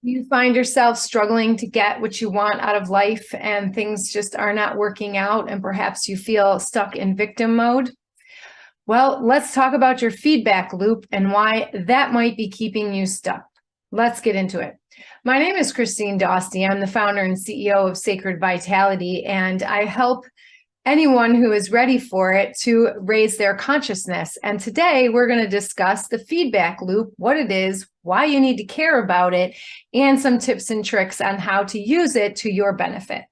You find yourself struggling to get what you want out of life and things just are not working out, and perhaps you feel stuck in victim mode. Well, let's talk about your feedback loop and why that might be keeping you stuck. Let's get into it. My name is Christine Dostie. I'm the founder and CEO of Sacred Vitality, and I help anyone who is ready for it to raise their consciousness. And today we're going to discuss the feedback loop, what it is, why you need to care about it, and some tips and tricks on how to use it to your benefit.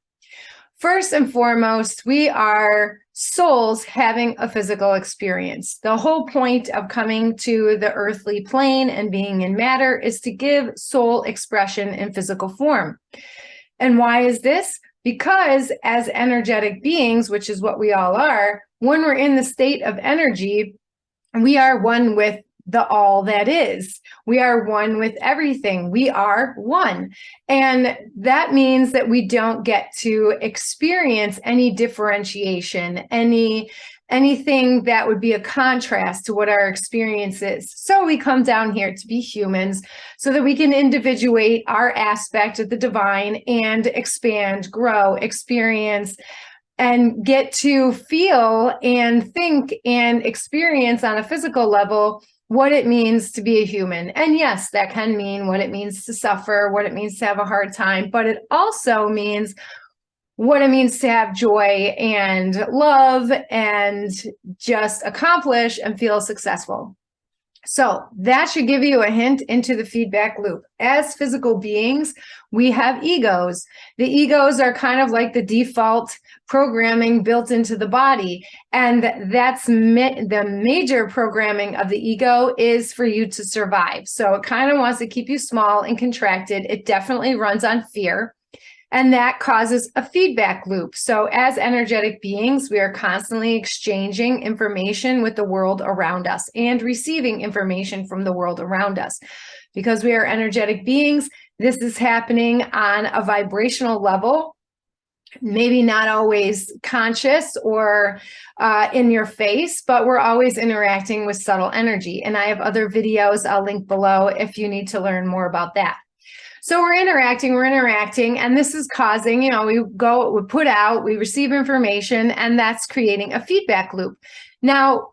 First and foremost, we are souls having a physical experience. The whole point of coming to the earthly plane and being in matter is to give soul expression in physical form. And why is this? Because as energetic beings, which is what we all are, when we're in the state of energy, we are one with the all that is. We are one with everything. We are one. And that means that we don't get to experience any differentiation, anything that would be a contrast to what our experience is. So we come down here to be humans so that we can individuate our aspect of the divine and expand, grow, experience, and get to feel and think and experience on a physical level what it means to be a human. And yes, that can mean what it means to suffer, what it means to have a hard time, but it also means what it means to have joy and love and just accomplish and feel successful. So that should give you a hint into the feedback loop. As physical beings, we have egos. The egos are kind of like the default programming built into the body. And that's the major programming of the ego is for you to survive. So it kind of wants to keep you small and contracted. It definitely runs on fear. And that causes a feedback loop. So as energetic beings, we are constantly exchanging information with the world around us and receiving information from the world around us. Because we are energetic beings, this is happening on a vibrational level, maybe not always conscious or in your face, but we're always interacting with subtle energy. And I have other videos I'll link below if you need to learn more about that. So we're interacting, and this is causing, we put out, we receive information, and that's creating a feedback loop. Now,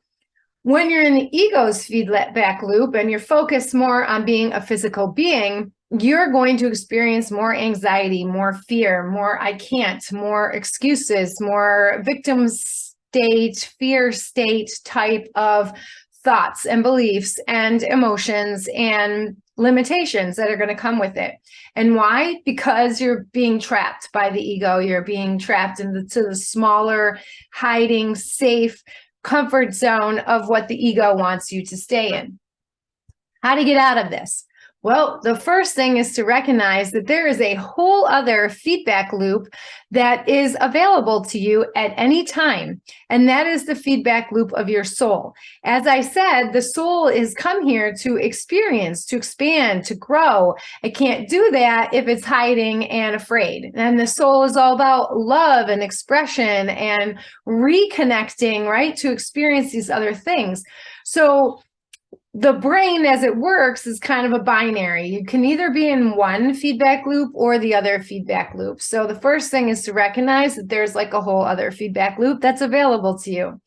when you're in the ego's feedback loop and you're focused more on being a physical being, you're going to experience more anxiety, more fear, more I can't, more excuses, more victim state, fear state type of thoughts and beliefs and emotions and limitations that are going to come with it. And why? Because you're being trapped by the ego. You're being trapped into the smaller, hiding, safe comfort zone of what the ego wants you to stay in. How to get out of this? Well, the first thing is to recognize that there is a whole other feedback loop that is available to you at any time, and that is the feedback loop of your soul. As I said, the soul is come here to experience, to expand, to grow. It can't do that if it's hiding and afraid. And the soul is all about love and expression and reconnecting, right, to experience these other things. So the brain, as it works, is kind of a binary. You can either be in one feedback loop or the other feedback loop. So the first thing is to recognize that there's like a whole other feedback loop that's available to you.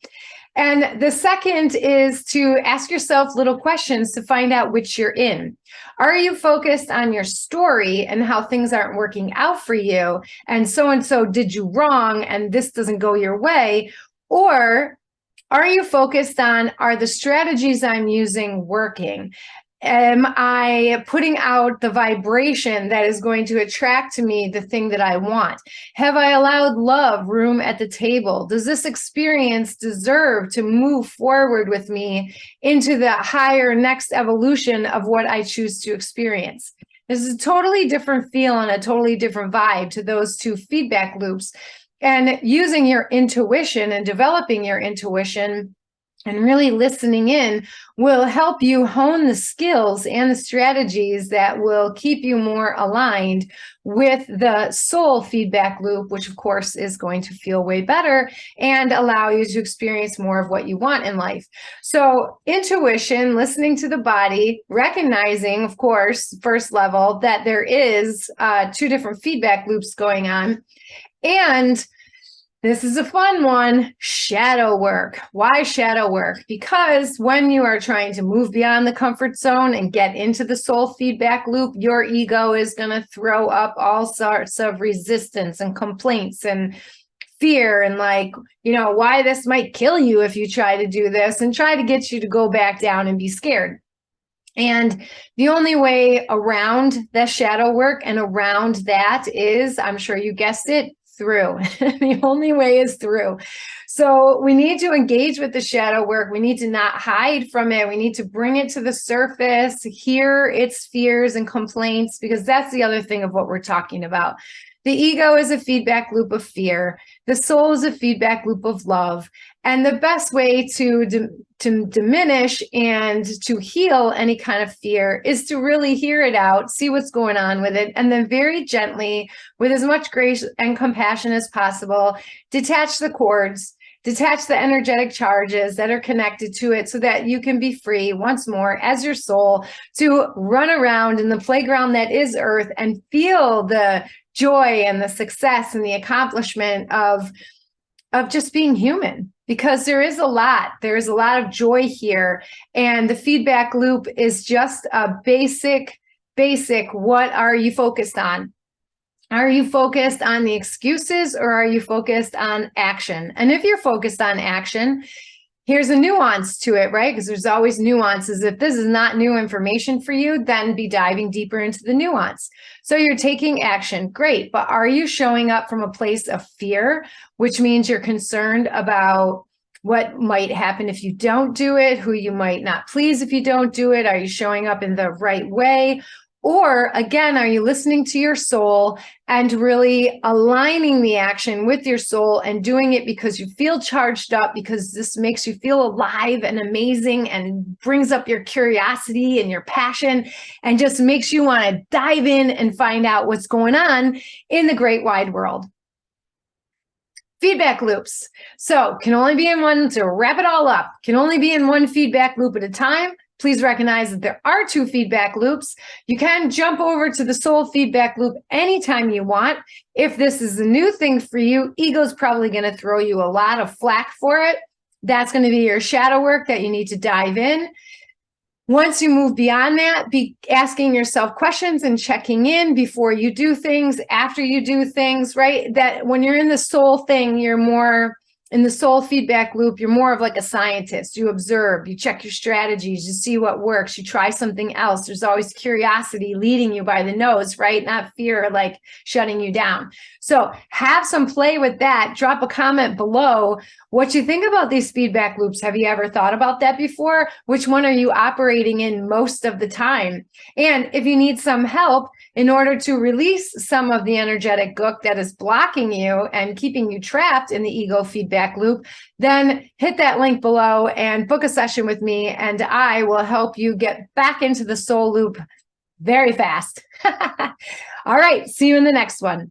And the second is to ask yourself little questions to find out which you're in. Are you focused on your story and how things aren't working out for you, and so did you wrong and this doesn't go your way? Or are you focused on, are the strategies I'm using working? Am I putting out the vibration that is going to attract to me the thing that I want? Have I allowed love room at the table? Does this experience deserve to move forward with me into the higher next evolution of what I choose to experience? This is a totally different feel and a totally different vibe to those two feedback loops. And using your intuition and developing your intuition And really listening in will help you hone the skills and the strategies that will keep you more aligned with the soul feedback loop, which of course is going to feel way better and allow you to experience more of what you want in life. So intuition, listening to the body, recognizing, of course, first level, that there is 2 different feedback loops going on. And this is a fun one, shadow work. Why shadow work? Because when you are trying to move beyond the comfort zone and get into the soul feedback loop, your ego is going to throw up all sorts of resistance and complaints and fear and why this might kill you if you try to do this, and try to get you to go back down and be scared. And the only way around the shadow work and around that is, I'm sure you guessed it, through. The only way is through. So we need to engage with the shadow work. We need to not hide from it. We need to bring it to the surface, hear its fears and complaints, because that's the other thing of what we're talking about. The ego is a feedback loop of fear. The soul is a feedback loop of love. And the best way to diminish and to heal any kind of fear is to really hear it out, see what's going on with it, and then very gently, with as much grace and compassion as possible, detach the cords, detach the energetic charges that are connected to it, so that you can be free once more as your soul to run around in the playground that is Earth and feel the joy and the success and the accomplishment of just being human. Because there is a lot of joy here. And the feedback loop is just a basic, what are you focused on? Are you focused on the excuses, or are you focused on action? And if you're focused on action, here's a nuance to it, right? Because there's always nuances. If this is not new information for you, then be diving deeper into the nuance. So you're taking action, great, but are you showing up from a place of fear, which means you're concerned about what might happen if you don't do it, who you might not please if you don't do it? Are you showing up in the right way? Or again, are you listening to your soul and really aligning the action with your soul and doing it because you feel charged up, because this makes you feel alive and amazing and brings up your curiosity and your passion and just makes you want to dive in and find out what's going on in the great wide world? Feedback loops. So can only be in one, to wrap it all up, can only be in one feedback loop at a time. Please recognize that there are 2 feedback loops. You can jump over to the soul feedback loop anytime you want. If this is a new thing for you, ego's probably going to throw you a lot of flack for it. That's going to be your shadow work that you need to dive in. Once you move beyond that, be asking yourself questions and checking in before you do things, after you do things, right? That when you're in the soul thing, you're more in the soul feedback loop, you're more of like a scientist. You observe, you check your strategies, you see what works, you try something else. There's always curiosity leading you by the nose, right? Not fear like shutting you down. So have some play with that. Drop a comment below what you think about these feedback loops. Have you ever thought about that before? Which one are you operating in most of the time? And if you need some help in order to release some of the energetic gook that is blocking you and keeping you trapped in the ego feedback loop, then hit that link below and book a session with me, and I will help you get back into the soul loop very fast. All right, see you in the next one.